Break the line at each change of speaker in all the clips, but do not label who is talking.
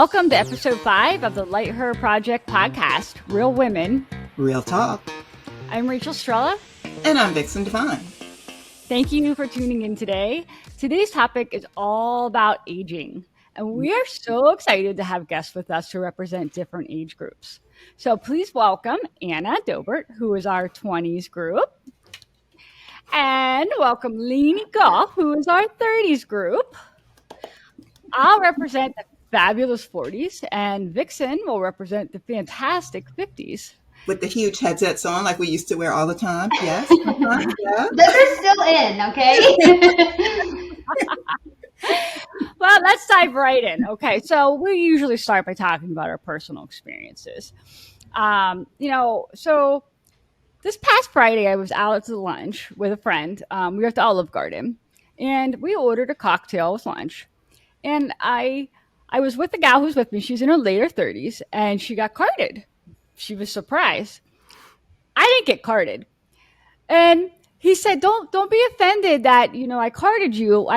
Welcome to episode 5 of the Light Her Project podcast, Real Women,
Real Talk.
I'm Rachel Strella.
And I'm Vixen Divine.
Thank you for tuning in today. Today's topic is all about aging, and we are so excited to have guests with us to represent different age groups. So please welcome Anna Dobbert, who is our 20s group, and welcome Laney Goff, who is our 30s group. I'll represent the fabulous 40s, and Vixen will represent the fantastic 50s.
With the huge headsets on like we used to wear all the time. Yes. Yeah.
Those are still in, okay?
Well, let's dive right in. Okay, so we usually start by talking about our personal experiences. So this past Friday, I was out to lunch with a friend. We were at the Olive Garden, and we ordered a cocktail with lunch. And I was with the gal who's with me. She's in her later 30s, and she got carded. She was surprised. I didn't get carded. And he said, don't be offended that, I carded you.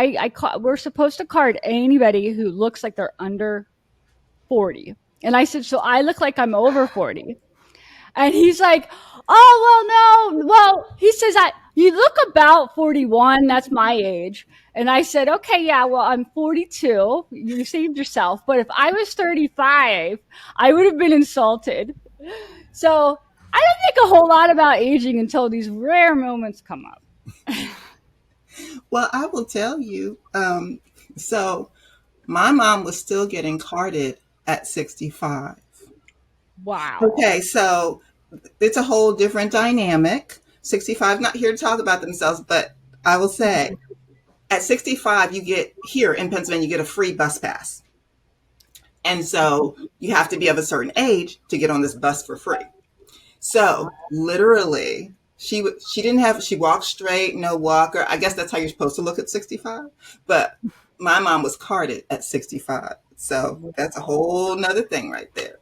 We're supposed to card anybody who looks like they're under 40. And I said, so I look like I'm over 40. And he's like, oh, well, no. Well, he says, you look about 41. That's my age. And I said, okay, yeah, well, I'm 42. You saved yourself. But if I was 35, I would have been insulted. So I don't think a whole lot about aging until these rare moments come up.
Well, I will tell you. So my mom was still getting carded at 65.
Wow.
Okay, so it's a whole different dynamic. 65, not here to talk about themselves, but I will say at 65, you get here in Pennsylvania, you get a free bus pass. And so you have to be of a certain age to get on this bus for free. So literally, she walked straight, no walker. I guess that's how you're supposed to look at 65. But my mom was carded at 65. So that's a whole nother thing right there.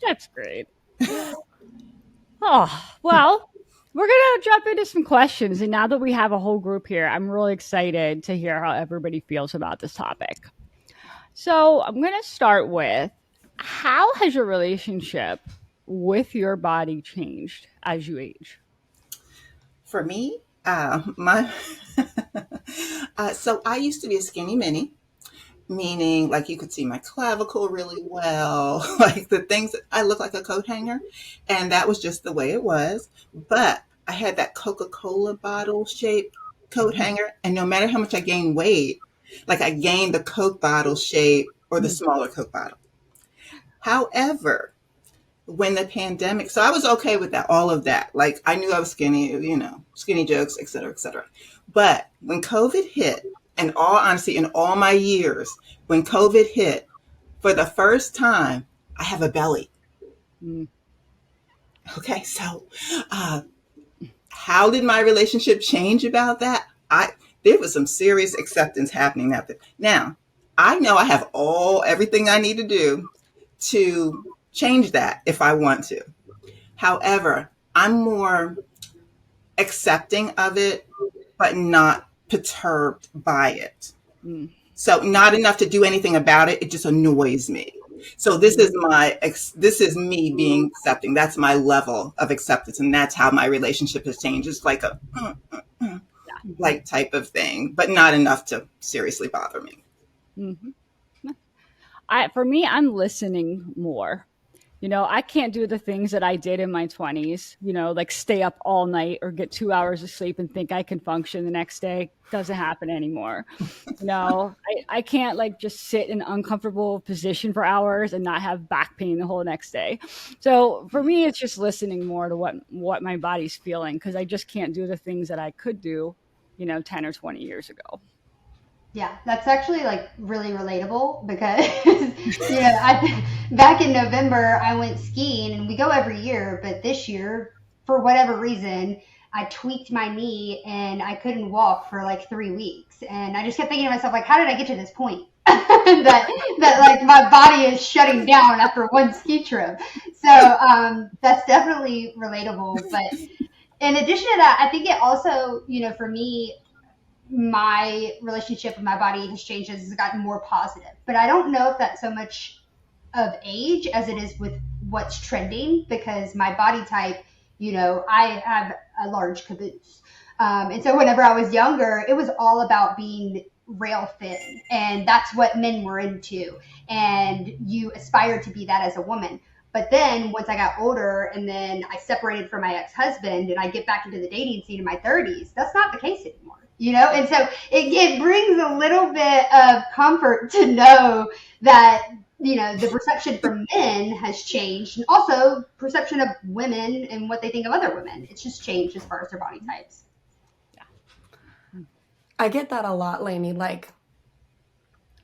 That's great. Oh, well, we're going to jump into some questions. And now that we have a whole group here, I'm really excited to hear how everybody feels about this topic. So I'm going to start with, how has your relationship with your body changed as you age?
For me, so I used to be a skinny mini, meaning like you could see my clavicle really well, like the things that I look like a coat hanger. And that was just the way it was. But I had that Coca-Cola bottle shaped coat hanger. And no matter how much I gained weight, like I gained the Coke bottle shape or the smaller Coke bottle. However, when the pandemic, so I was okay with that, all of that. Like I knew I was skinny, skinny jokes, et cetera, et cetera. But when COVID hit, in all honesty, in all my years, when COVID hit, for the first time, I have a belly. Okay, so how did my relationship change about that? There was some serious acceptance happening after. Now, I know I have everything I need to do to change that if I want to. However, I'm more accepting of it, but not perturbed by it. So not enough to do anything about it. It just annoys me. So this is me being accepting. That's my level of acceptance. And that's how my relationship has changed. It's like a like type of thing, but not enough to seriously bother me.
Mm-hmm. For me, I'm listening more. I can't do the things that I did in my 20s, like stay up all night or get 2 hours of sleep and think I can function the next day. Doesn't happen anymore. I can't like just sit in an uncomfortable position for hours and not have back pain the whole next day. So for me, it's just listening more to what my body's feeling, because I just can't do the things that I could do, 10 or 20 years ago.
Yeah, that's actually like really relatable because, back in November, I went skiing, and we go every year, but this year, for whatever reason, I tweaked my knee and I couldn't walk for like 3 weeks. And I just kept thinking to myself, like, how did I get to this point? that like my body is shutting down after one ski trip. So that's definitely relatable. But in addition to that, I think it also, for me, my relationship with my body has changed, has gotten more positive. But I don't know if that's so much of age as it is with what's trending, because my body type, I have a large caboose. And so whenever I was younger, it was all about being rail thin, and that's what men were into. And you aspire to be that as a woman. But then once I got older and then I separated from my ex-husband and I get back into the dating scene in my 30s, that's not the case anymore. And so it brings a little bit of comfort to know that the perception from men has changed, and also perception of women and what they think of other women. It's just changed as far as their body types.
I get that a lot, Laney. Like,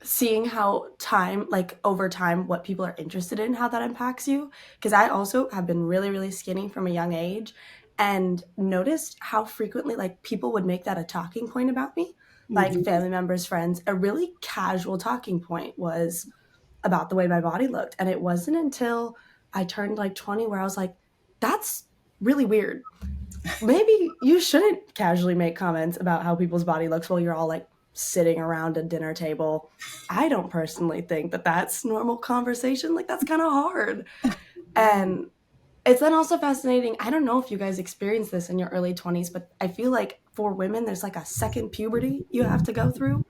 seeing how time, like over time, what people are interested in, how that impacts you. Because I also have been really, really skinny from a young age and noticed how frequently like people would make that a talking point about me. Like family members, friends, a really casual talking point was about the way my body looked. And it wasn't until I turned like 20 where I was like, that's really weird. Maybe you shouldn't casually make comments about how people's body looks while you're all like sitting around a dinner table. I don't personally think that that's normal conversation. Like, that's kind of hard. And it's then also fascinating. I don't know if you guys experience this in your early 20s, but I feel like for women, there's like a second puberty you have to go through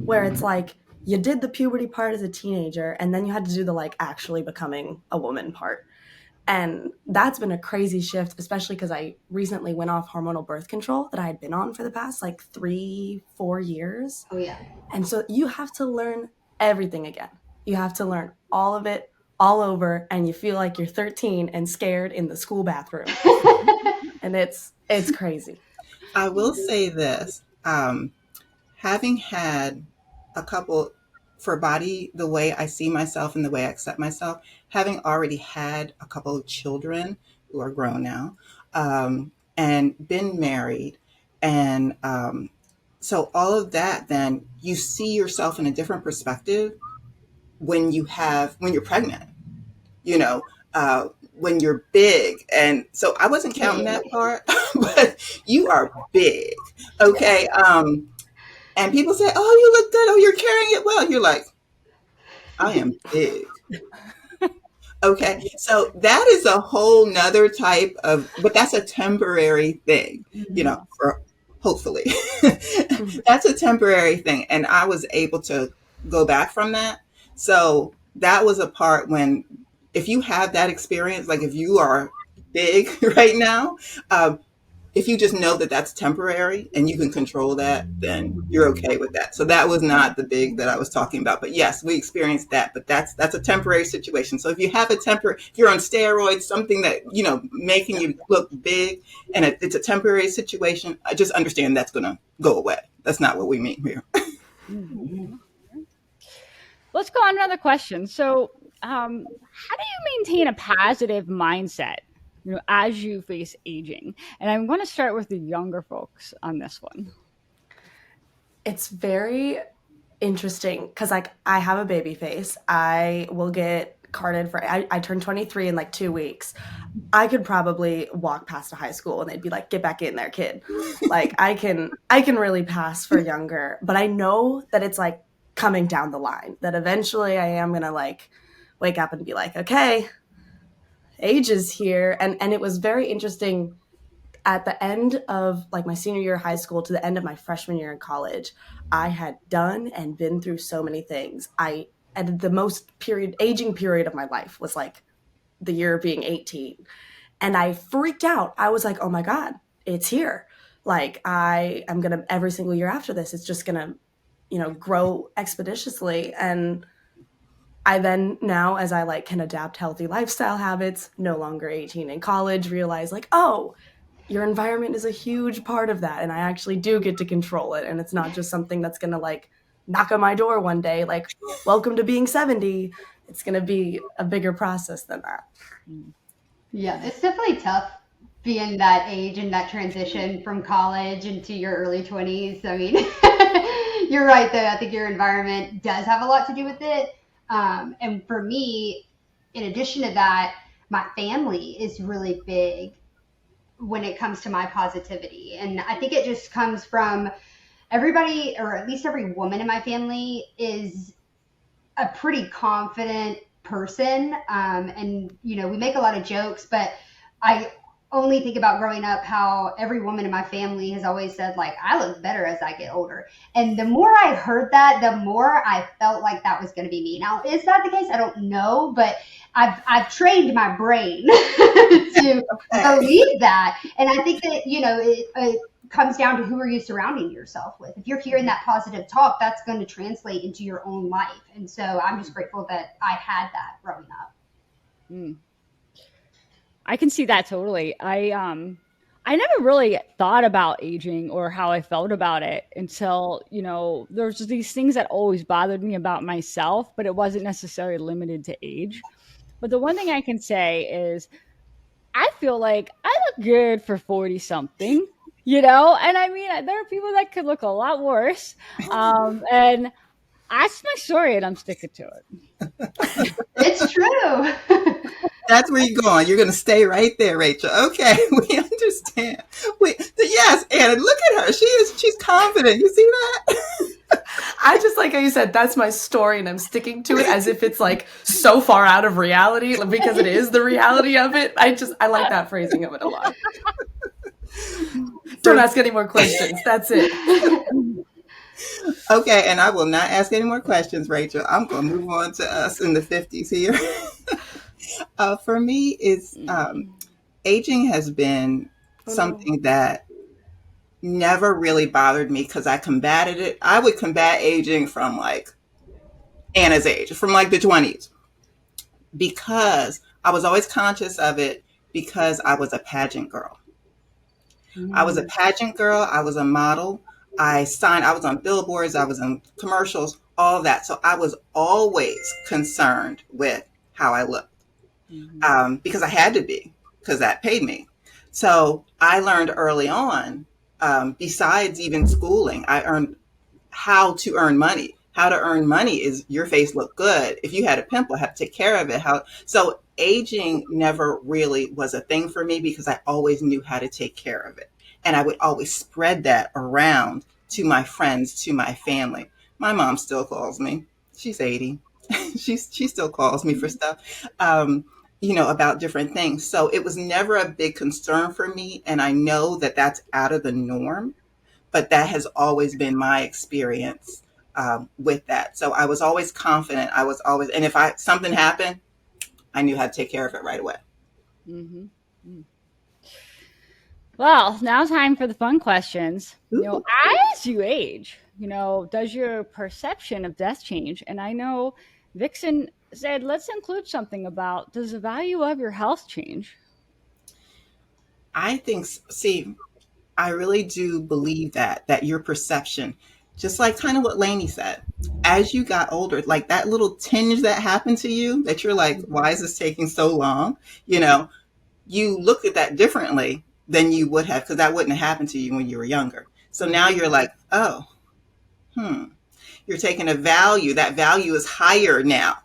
where it's like you did the puberty part as a teenager and then you had to do the like actually becoming a woman part. And that's been a crazy shift, especially because I recently went off hormonal birth control that I had been on for the past like 3-4 years.
Oh, yeah.
And so you have to learn everything again. You have to learn all of it all over, and you feel like you're 13 and scared in the school bathroom. And it's crazy.
I will say this, having had a couple for body, the way I see myself and the way I accept myself, having already had a couple of children who are grown now, and been married, and so all of that, then you see yourself in a different perspective when you're pregnant, you know, when you're big. And so I wasn't counting that part, but you are big. Okay. And people say, oh, you look good. Oh, you're carrying it well. You're like, I am big. Okay. So that is a whole nother type of, but that's a temporary thing, for hopefully that's a temporary thing. And I was able to go back from that. So that was a part when, if you have that experience, like if you are big right now, if you just know that that's temporary and you can control that, then you're okay with that. So that was not the big that I was talking about. But yes, we experienced that, but that's a temporary situation. So if you have if you're on steroids, something that, making you look big, and it's a temporary situation, I just understand that's going to go away. That's not what we mean here.
Let's go on to another question. So, how do you maintain a positive mindset, as you face aging? And I'm going to start with the younger folks on this one.
It's very interesting because like I have a baby face. I will get carded for, I turned 23 in like 2 weeks. I could probably walk past a high school and they'd be like, get back in there, kid. Like I can really pass for younger, but I know that it's like coming down the line, that eventually I am going to like wake up and be like, okay, age is here. And it was very interesting at the end of like my senior year of high school to the end of my freshman year in college. I had done and been through so many things. And the most aging period of my life was like the year of being 18. And I freaked out. I was like, oh my God, it's here. Like I am going to, every single year after this, it's just going to, grow expeditiously. And I then now, as I like can adapt healthy lifestyle habits, no longer 18 in college, realize like, oh, your environment is a huge part of that. And I actually do get to control it. And it's not just something that's going to like knock on my door one day, like, welcome to being 70. It's going to be a bigger process than that.
Yeah, it's definitely tough being that age and that transition from college into your early 20s. I mean, you're right, though. I think your environment does have a lot to do with it. And for me, in addition to that, my family is really big when it comes to my positivity. And I think it just comes from everybody, or at least every woman in my family, is a pretty confident person. And, we make a lot of jokes, but I only think about growing up how every woman in my family has always said, like, I look better as I get older. And the more I heard that, the more I felt like that was going to be me. Now, is that the case? I don't know, but I've trained my brain to believe that. And I think that, it comes down to who are you surrounding yourself with. If you're hearing that positive talk, that's going to translate into your own life. And so I'm just grateful that I had that growing up.
Mm. I can see that totally. I never really thought about aging or how I felt about it until, there's these things that always bothered me about myself, but it wasn't necessarily limited to age. But the one thing I can say is I feel like I look good for 40 something, and I mean, there are people that could look a lot worse. And that's my story and I'm sticking to it.
It's true.
That's where you're going. You're going to stay right there, Rachel. Okay, we understand. Yes, Anna, look at her. She's confident. You see that?
I just like how you said, that's my story and I'm sticking to it as if it's like so far out of reality because it is the reality of it. I like that phrasing of it a lot. Don't ask any more questions. That's it.
Okay, and I will not ask any more questions, Rachel. I'm going to move on to us in the 50s here. For me, aging has been something that never really bothered me because I combated it. I would combat aging from like Anna's age, from like the 20s, because I was always conscious of it because I was a pageant girl. I was a pageant girl. I was a model. I was on billboards. I was in commercials, all of that. So I was always concerned with how I looked. Because I had to be, because that paid me. So I learned early on, besides even schooling, I learned how to earn money. How to earn money is your face look good. If you had a pimple, have to take care of it. So aging never really was a thing for me because I always knew how to take care of it. And I would always spread that around to my friends, to my family. My mom still calls me. She's 80. She still calls me for stuff. About different things. So it was never a big concern for me. And I know that that's out of the norm, but that has always been my experience with that. So I was always confident. And if something happened, I knew how to take care of it right away.
Mm-hmm. Mm. Well, now time for the fun questions.
Ooh.
As you age, does your perception of death change? And I know Vixen said, let's include something about, does the value of your health change?
I think, I really do believe that your perception, just like kind of what Laney said, as you got older, like that little tinge that happened to you that you're like, why is this taking so long? You look at that differently than you would have, because that wouldn't have happened to you when you were younger. So now you're like, oh, you're taking a value. That value is higher now.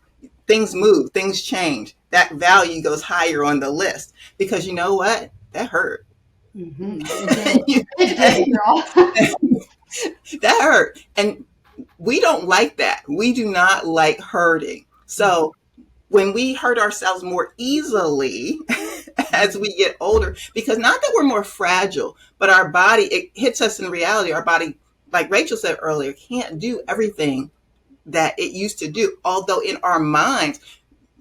Things move, things change. That value goes higher on the list because you know what? That hurt.
Mm-hmm. It did, girl.
That hurt. And we don't like that. We do not like hurting. So when we hurt ourselves more easily as we get older, because not that we're more fragile, but our body, it hits us in reality. Our body, like Rachel said earlier, can't do everything that it used to do. Although in our minds,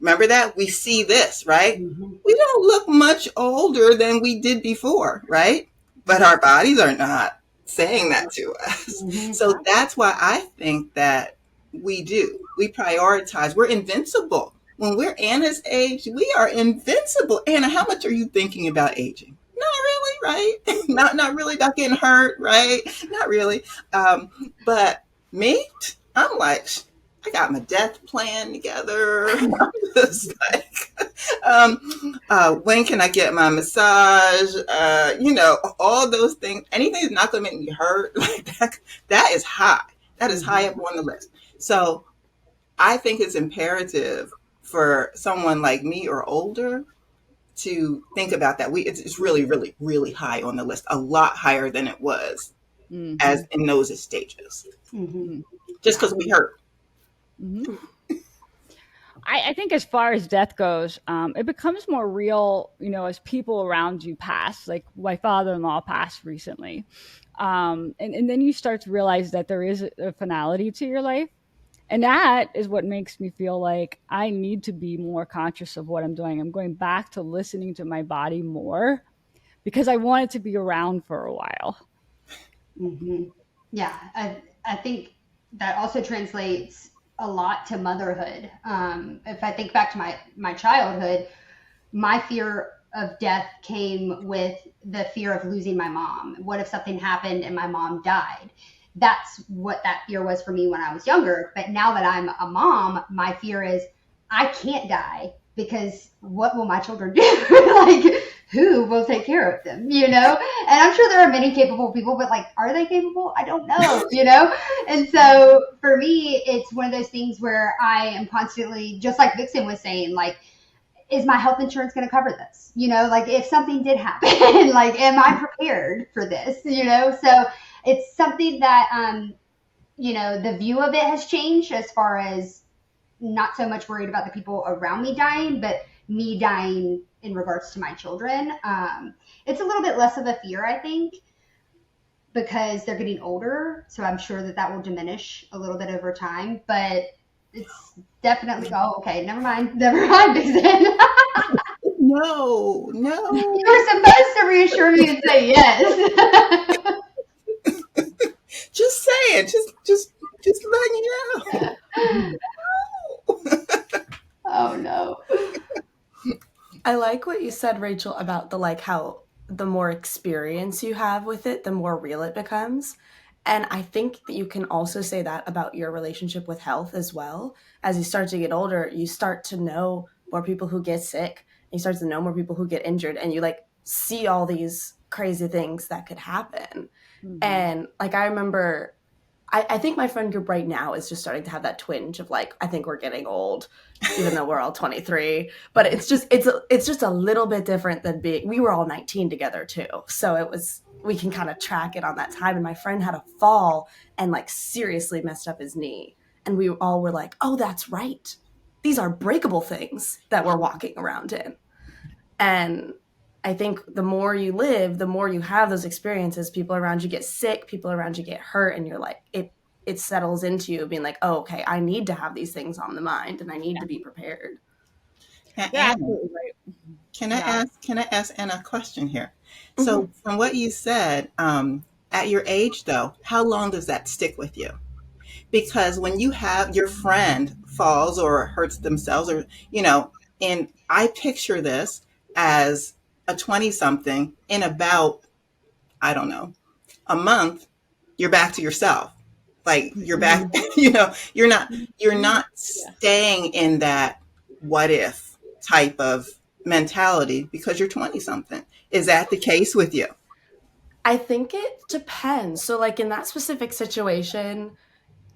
remember that we see this, right? Mm-hmm. We don't look much older than we did before, right? But our bodies are not saying that to us. Mm-hmm. So that's why I think that we prioritize. We're invincible. When we're Anna's age, we are invincible. Anna, how much are you thinking about aging? Not really, right? not really about getting hurt, right? Not really. But me, I'm like, I got my death plan together. I'm just like, when can I get my massage? All those things. Anything that's not going to make me hurt, like that is high. That is high up on the list. So I think it's imperative for someone like me or older to think about that. It's really, really, really high on the list. A lot higher than it was as
Mhm.
in those stages,
Hmm.
Mm.
just
Yeah.
because we hurt.
Mhm. I think as far as death goes, it becomes more real, as people around you pass. Like my father-in-law passed recently, and then you start to realize that there is a finality to your life, and that is what makes me feel like I need to be more conscious of what I'm doing. I'm going back to listening to my body more because I want it to be around for a while.
Hmm. Yeah, I think that also translates a lot to motherhood. If I think back to my childhood, my fear of death came with the fear of losing my mom. What if something happened and my mom died? That's what that fear was for me when I was younger. But now that I'm a mom, my fear is I can't die because what will my children do? Like, who will take care of them? And I'm sure there are many capable people, but like, are they capable? I don't know. And so for me, it's one of those things where I am constantly, just like Vixen was saying, like, is my health insurance going to cover this? Like if something did happen, like, am I prepared for this? So it's something that, the view of it has changed as far as not so much worried about the people around me dying, but me dying in regards to my children. It's a little bit less of a fear, I think, because they're getting older. So I'm sure that that will diminish a little bit over time, but it's definitely, oh, okay, never mind, never mind, Vixen.
No,
You
no.
were supposed to reassure me and say yes.
Just saying. Just letting you know.
Oh no.
I like what you said, Rachel, about the like how the more experience you have with it, the more real it becomes. And I think that you can also say that about your relationship with health as well. As you start to get older, you start to know more people who get sick, and you start to know more people who get injured, and you like see all these crazy things that could happen.
Mhm.
And like I remember I think my friend group right now is just starting to have that twinge of like, I think we're getting old, even though we're all 23. But it's just a little bit different than being. We were all 19 together too, so it was we can kind of track it on that time. And my friend had a fall and like seriously messed up his knee, and we all were like, oh, that's right. These are breakable things that we're walking around in. And I think the more you live, the more you have those experiences. People around you get sick, people around you get hurt, and you're like, it settles into you being like, oh, okay, I need to have these things on the mind and I need
Yeah,
to be prepared.
Now,
you're
Anna,
absolutely right.
can I
Yeah.
ask Anna a question here?
Mm-hmm.
So, from what you said, at your age though, how long does that stick with you? Because when you have your friend falls or hurts themselves, or and I picture this as a 20 something in about, I don't know, a month, you're back to yourself. Like you're back,
Mhm.
you're not
Yeah.
staying in that what if type of mentality because you're 20 something. Is that the case with you?
I think it depends. So, like in that specific situation,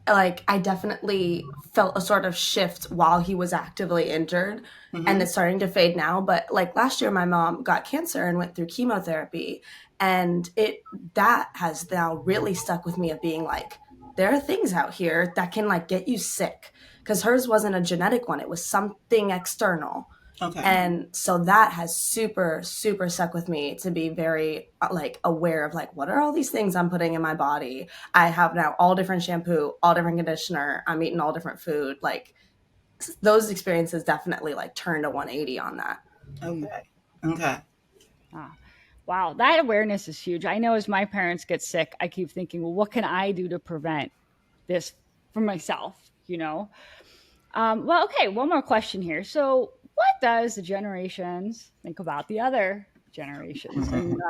like I definitely felt a sort of shift while he was actively injured, and
Hmm.
it's starting to fade now. But like last year my mom got cancer and went through chemotherapy, and it that has now really stuck with me of being like there are things out here that can like get you sick, because hers wasn't a genetic one, it was something external.
Okay.
And so that has super super stuck with me to be very like aware of like what are all these things I'm putting in my body. I have now all different shampoo, all different conditioner, I'm eating all different food. Like those experiences definitely like turned a 180 on that.
Mm.
Okay. Okay.
Ah. Wow, that awareness is huge. I know as my parents get sick, I keep thinking, well, what can I do to prevent this for myself? Well, okay, one more question here. So, what does the generations think about the other generations? And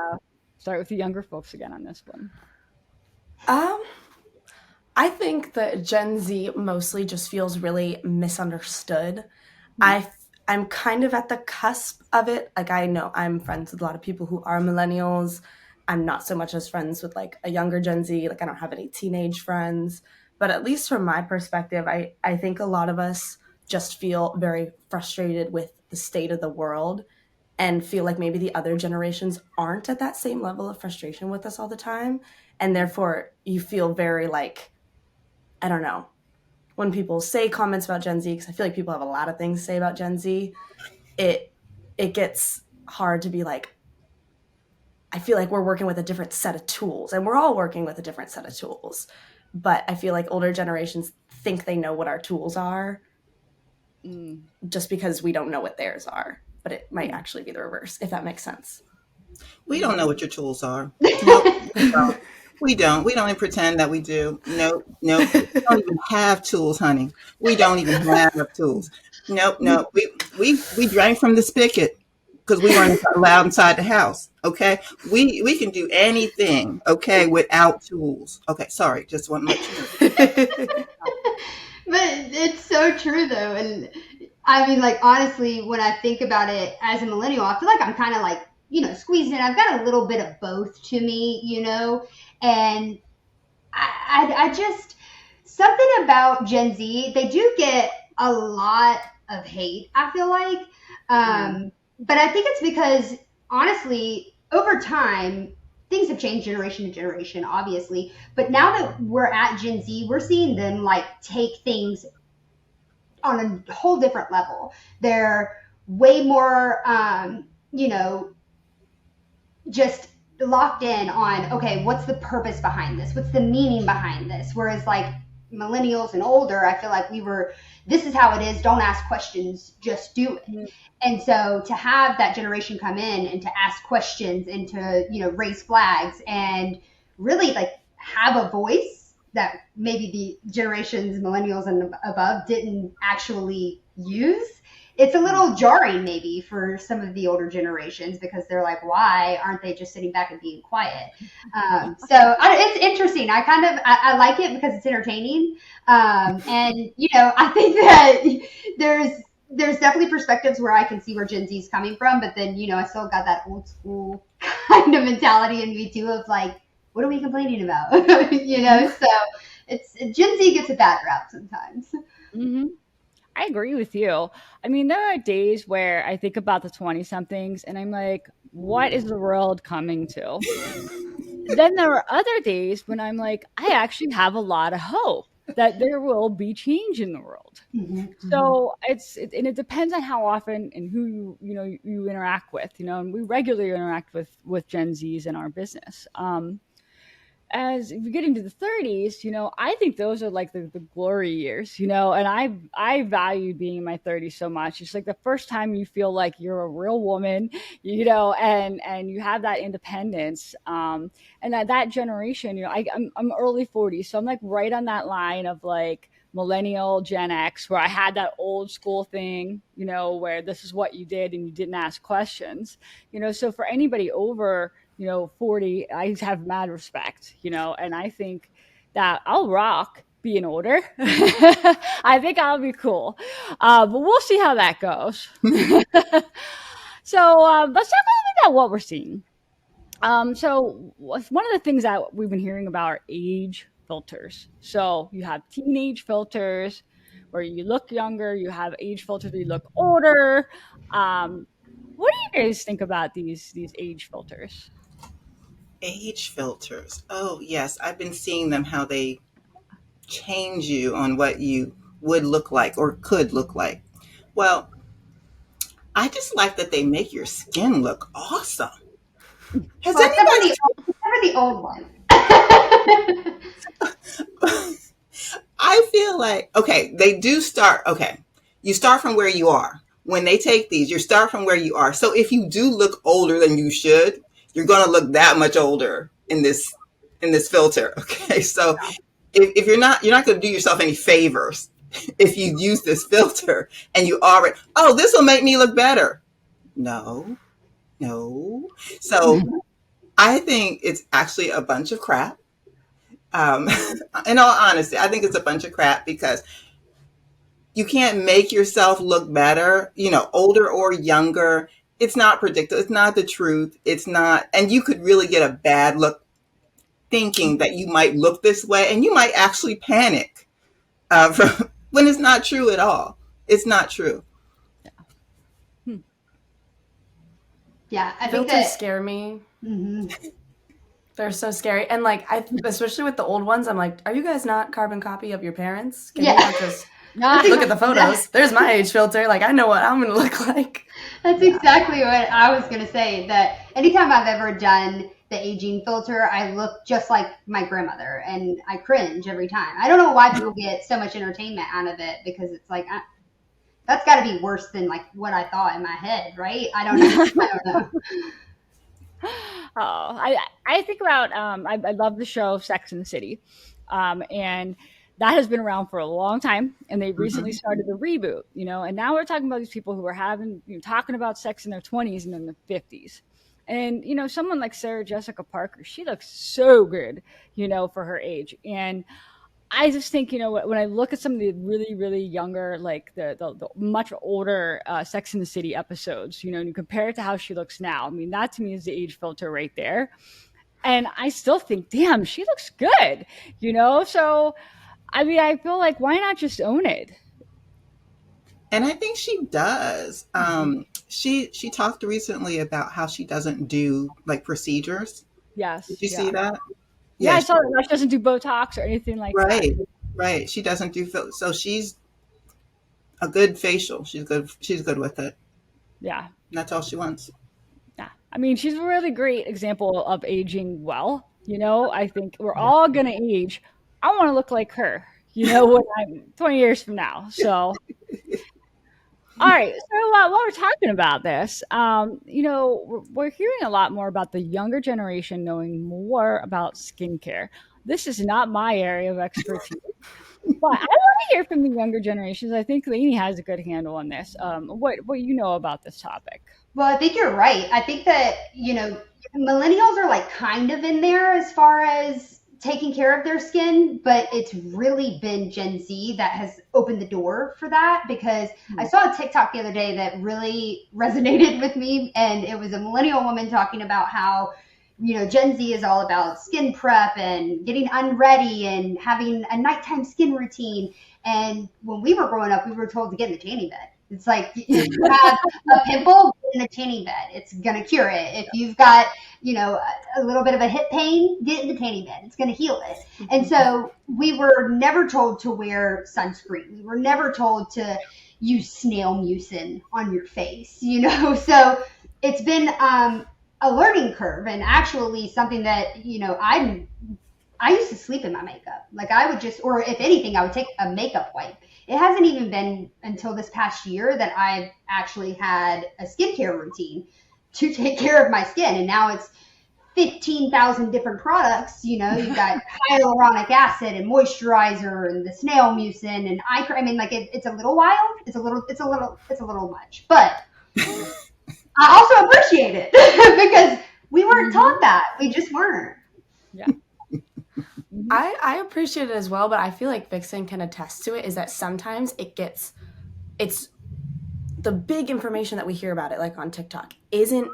start with the younger folks again on this one.
um I think that Gen Z mostly just feels really misunderstood.
Hmm.
I I'm kind of at the cusp of it. Like I know I'm friends with a lot of people who are millennials. I'm not so much as friends with like a younger Gen Z. Like I don't have any teenage friends. But at least from my perspective, I think a lot of us just feel very frustrated with the state of the world and feel like maybe the other generations aren't at that same level of frustration with us all the time. And therefore you feel very like, I don't know, when people say comments about Gen Z, because I feel like people have a lot of things to say about Gen Z, it gets hard to be like, I feel like we're working with a different set of tools, and we're all working with a different set of tools. But I feel like older generations think they know what our tools are just because we don't know what theirs are. But it might actually be the reverse, if that makes sense.
We don't know what your tools are. Nope. We don't. We don't even pretend that we do. Nope. Nope. We don't even have tools, honey. We don't even have tools. Nope. Nope. We drank from the spigot because we weren't allowed inside the house. Okay. We can do anything. Okay, without tools. Okay. Sorry. Just want to let you know.
But it's so true though, and I mean, like honestly, when I think about it as a millennial, I feel like I'm kind of like squeezed in. I've got a little bit of both to me, and I just something about Gen Z. They do get a lot of hate. I feel like, but I think it's because honestly, over time, things have changed generation to generation, obviously. But now that we're at Gen Z, we're seeing them like take things on a whole different level. They're way more, just locked in on, okay, what's the purpose behind this? What's the meaning behind this? Whereas like millennials and older, I feel like this is how it is. Don't ask questions, just do it. And so to have that generation come in and to ask questions and to, raise flags and really like have a voice that maybe the generations, millennials and above didn't actually use, it's a little jarring maybe for some of the older generations because they're like, why aren't they just sitting back and being quiet? It's interesting. I like it because it's entertaining. And, I think that there's definitely perspectives where I can see where Gen Z is coming from, but then, I still got that old school kind of mentality in me too of like, what are we complaining about? So Gen Z gets a bad rap sometimes.
Mm-hmm. I agree with you. I mean, there are days where I think about the 20 somethings and I'm like, what is the world coming to? Then there are other days when I'm like, I actually have a lot of hope that there will be change in the world. So and it depends on how often and who you interact with, and we regularly interact with Gen Zs in our business. As you get into the 30s, I think those are like the glory years, and I value being in my 30s so much. It's like the first time you feel like you're a real woman, and you have that independence. And that generation, I'm early 40s, so I'm like right on that line of like millennial Gen X, where I had that old school thing, where this is what you did and you didn't ask questions, so for anybody over 40, I have mad respect, and I think that I'll rock being older. I think I'll be cool. But we'll see how that goes. So let's talk a little bit about what we're seeing. So one of the things that we've been hearing about are age filters. So you have teenage filters where you look younger, you have age filters where you look older. What do you guys think about these age filters?
Age filters. Oh, yes. I've been seeing them, how they change you on what you would look like or could look like. Well, I just like that they make your skin look awesome. Has
Well,
anybody
except for the old one.
I feel like, okay, they do start, okay, you start from where you are. When they take these, you start from where you are. So if you do look older than you should, you're going to look that much older in this filter. Okay. So if you're not going to do yourself any favors if you use this filter and you already, oh, this will make me look better. No, no. So I think it's actually a bunch of crap. Um, in all honesty, I think it's a bunch of crap because you can't make yourself look better, older or younger. It's not predictable. It's not the truth. It's not, and you could really get a bad look thinking that you might look this way, and you might actually panic from, when it's not true at all. It's not true.
Yeah, I think
Filters scare me. They're so scary. And like especially with the old ones, I'm like, are you guys not carbon copy of your parents? Can you
Yeah.
not just
That's
look at the
exactly.
photos? There's my age filter. Like I know what I'm gonna look like.
That's
Yeah.
exactly what I was going to say. That anytime I've ever done the aging filter, I look just like my grandmother, and I cringe every time. I don't know why people get so much entertainment out of it because it's like that's got to be worse than like what I thought in my head, right? I don't know. I don't know.
I think about I love the show Sex and the City, and that has been around for a long time, and they recently
Hmm.
started the reboot. And now we're talking about these people who are talking about sex in their 20s and in their 50s. And someone like Sarah Jessica Parker, she looks so good, for her age. And I just think, when I look at some of the really, really younger, like the much older Sex in the City episodes, and you compare it to how she looks now. I mean, that to me is the age filter right there. And I still think, damn, she looks good. So, I mean, I feel like why not just own it?
And I think she does. She talked recently about how she doesn't do like procedures. Did
Yes.
you see
Yeah.
that?
Yeah,
Yeah,
I saw that. She doesn't do Botox or anything like that.
right, right. She doesn't do so. She's a good facial. She's good. She's good with it.
Yeah.
And that's all she wants.
Yeah. I mean, she's a really great example of aging well. I think we're all going to age. I want to look like her, when I'm 20 years from now. So, all right. So, while we're talking about this, we're hearing a lot more about the younger generation knowing more about skincare. This is not my area of expertise, but I want to hear from the younger generations. I think Laney has a good handle on this. What you know about this topic?
Well, I think you're right. I think that, millennials are like kind of in there as far as taking care of their skin, but it's really been Gen Z that has opened the door for that because I saw a TikTok the other day that really resonated with me. And it was a millennial woman talking about how, Gen Z is all about skin prep and getting unready and having a nighttime skin routine. And when we were growing up, we were told to get in the tanning bed. It's like if you have a pimple, get in the tanning bed. It's gonna cure it. If you've got, a little bit of a hip pain, get in the tanning bed. It's gonna heal it. And so we were never told to wear sunscreen. We were never told to use snail mucin on your face. So it's been a learning curve and actually something that I used to sleep in my makeup. Like I would just, or if anything, I would take a makeup wipe. It hasn't even been until this past year that I've actually had a skincare routine to take care of my skin. And now it's 15,000 different products. You've got hyaluronic acid and moisturizer and the snail mucin and eye cream. I mean, like it's a little wild. It's a little much, but I also appreciate it because we weren't taught that. We just weren't.
Yeah.
I appreciate it as well, but I feel like Vixen can attest to it is that sometimes it's the big information that we hear about it, like on TikTok, isn't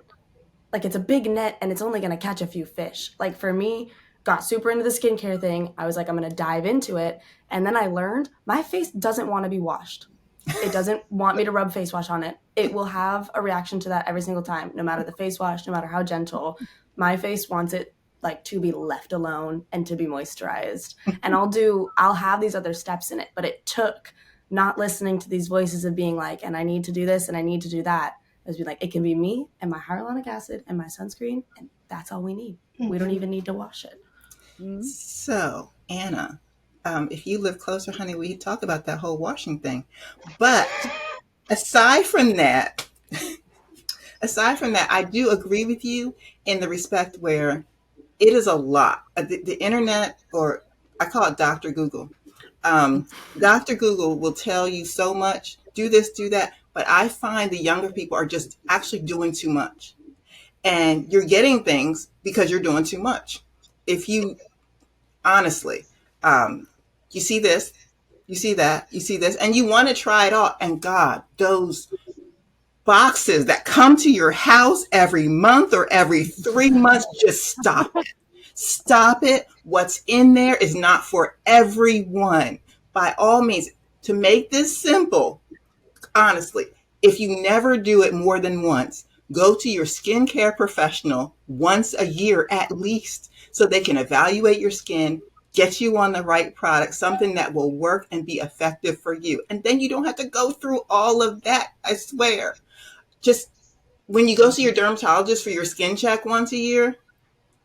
like it's a big net and it's only going to catch a few fish. Like for me, got super into the skincare thing. I was like, I'm going to dive into it. And then I learned my face doesn't want to be washed. It doesn't want me to rub face wash on it. It will have a reaction to that every single time, no matter the face wash, no matter how gentle. My face wants it like to be left alone and to be moisturized. And I'll have these other steps in it, but it took not listening to these voices of being like, and I need to do this and I need to do that. As be like, it can be me and my hyaluronic acid and my sunscreen, and that's all we need. We don't even need to wash it.
Mm-hmm.
So, Anna, if you live closer, honey, we talk about that whole washing thing. But aside from that, I do agree with you in the respect where it is a lot. The internet, or I call it Dr. Google. Dr. Google will tell you so much, do this, do that. But I find the younger people are just actually doing too much. And you're getting things because you're doing too much. If you, honestly, you see this, you see that, you see this, and you want to try it all. And God, those boxes that come to your house every month or every 3 months, just stop it. Stop it. What's in there is not for everyone. By all means, to make this simple, honestly, if you never do it more than once, Go to your skincare professional once a year at least so they can evaluate your skin, get you on the right product, something that will work and be effective for you. And then you don't have to go through all of that, I swear. Just when you go see your dermatologist for your skin check once a year,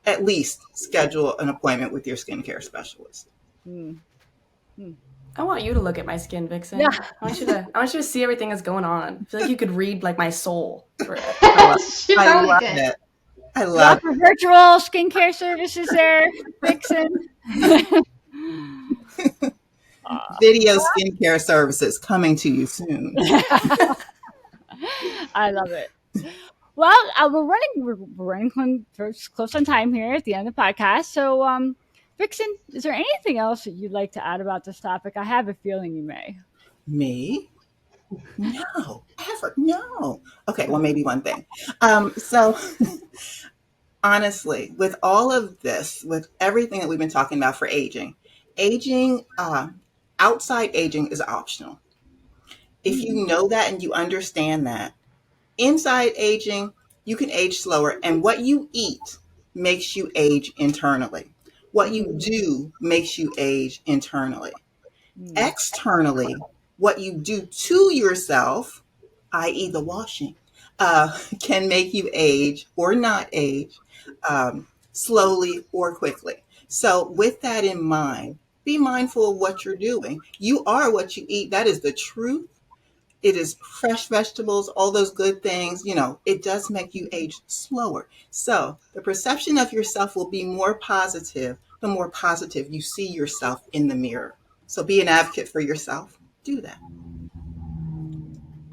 at least schedule an appointment with your skincare specialist.
Mm.
I want you to look at my skin, Vixen.
Yeah.
I want you to see everything that's going on. I feel like you could read like my soul through it.
She
I
probably
love
did.
it. I
You
love
offer virtual skincare services there, Vixen.
video skincare services coming to you soon.
I love it. Well, we're running close on time here at the end of the podcast. So, Vixen, is there anything else that you'd like to add about this topic? I have a feeling you may.
Me? No, ever. No. Okay, well, maybe one thing. So, honestly, with all of this, with everything that we've been talking about for aging, outside aging is optional. If you know that and you understand that, inside aging, you can age slower, and what you eat makes you age internally. What you
Mm,
do makes you age internally.
mm,
Externally, what you do to yourself, i.e., the washing, can make you age or not age slowly or quickly. So, with that in mind, be mindful of what you're doing. You are what you eat. That is the truth. It is fresh vegetables, all those good things. It does make you age slower. So, the perception of yourself will be more positive the more positive you see yourself in the mirror. So be an advocate for yourself. Do that.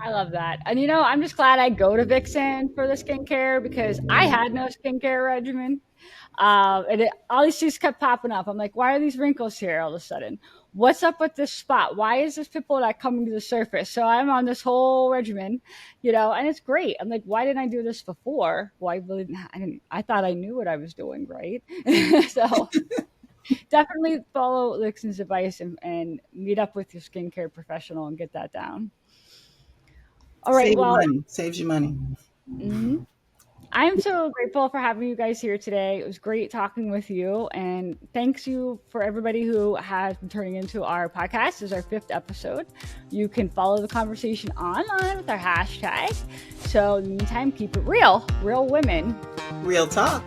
I love that. And I'm just glad I go to Vixen for the skincare because I had no skincare regimen. All these things kept popping up. I'm like, why are these wrinkles here all of a sudden? What's up with this spot? Why is this pimple not coming to the surface? So I'm on this whole regimen, and it's great. I'm like, why didn't I do this before? Well, I thought I knew what I was doing, right? So definitely follow Lixon's advice and meet up with your skincare professional and get that down. All right.
Save you
Well,
money. Saves you money.
mhm. I am so grateful for having you guys here today. It was great talking with you. And thanks you for everybody who has been turning into our podcast. This is our 5th episode. You can follow the conversation online with our hashtag. So in the meantime, keep it real women.
Real talk.